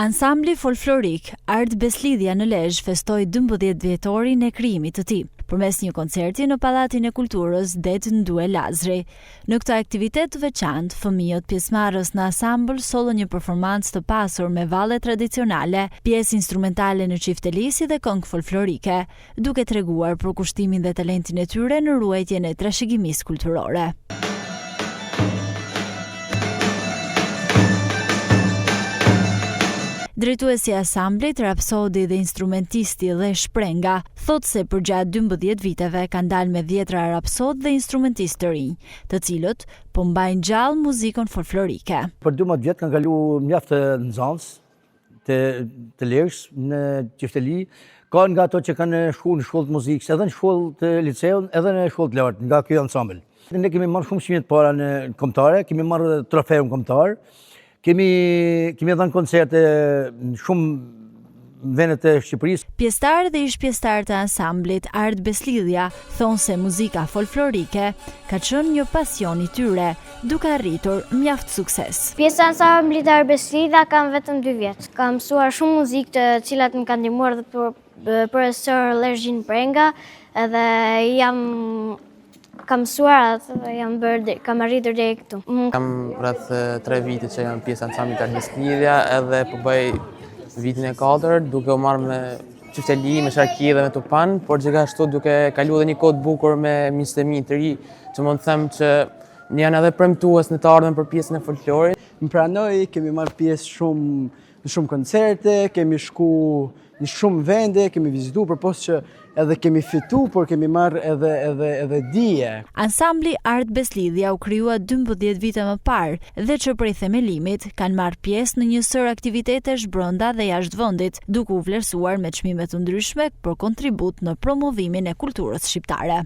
Ansambli folklorik Art Beslidhja në Lezhë festoi 12 vjetorin e krijimit të tij, përmes një koncerti në Pallatin e Kulturës Det Ndue Lazri. Në këtë aktivitet të veçantë, fëmijët pjesëmarrës në ansambël sollën një performancë të pasur me valle tradicionale, pjesë instrumentale në çifteli si dhe këngë folklorike, duke treguar për kushtimin dhe talentin e tyre në ruajtjen e trashëgimisë kulturore. Drejtuesi i ansamblit, rapsodi dhe instrumentisti dhe Shprenga, thot se përgjatë 12 viteve kanë dalë me 10 rapsod dhe instrumentistë të rinj, të cilët po mbajnë gjallë muzikën folklorike. Për 12 vjet kanë kaluar mjaft të nxënës të Lezhës në çifteli, ka nga ato që kanë shkuar në shkollë të muzikës, edhe në shkollë të liceut, edhe në shkollë të lartë, nga ky ansambël. Ne kemi marrë shumë çmime të para në kombëtare, kemi marrë trofeun kombëtar. Kemi dhënë koncerte në shumë vende të Shqipërisë. Pjesëtarët dhe ish-pjesëtarët e ansamblit Art Beslidhja thonë se muzika folklorike ka qenë një pasion i tyre, duke arritur mjaft sukses. Pjesa e ansamblit Art Beslidhja kam vetëm 2 vjet. Kam mësuar shumë muzikë të cilat më kanë ndihmuar dhe profesor Lergjin Prenga, edhe kam mësuar atë, kam arritur deri këtu. Kam rreth 3 vite që jam pjesë e ansamblit Art Beslidhja, edhe po bëj vitin e 4, duke u marrë me çifteli, me sharki dhe me tupan, por gjithashtu duke kaluar edhe një kohë të bukur me miqtë e mi të ri, që mund të them që janë edhe premtues në të ardhmen për pjesën e folklorit. Më pranoi, kemi marrë pjesë në shumë koncerte, kemi shku në shumë vende, kemi vizituar përpos që edhe kemi fitu, por kemi marrë edhe dije. Ansambli Art Beslidhja u krijua 12 vite më parë dhe që prej themelimit kanë marrë pjesë në një sër aktivitetesh brenda dhe jashtë vendit, duke u vlerësuar me çmime të ndryshme për kontribut në promovimin e kulturës shqiptare.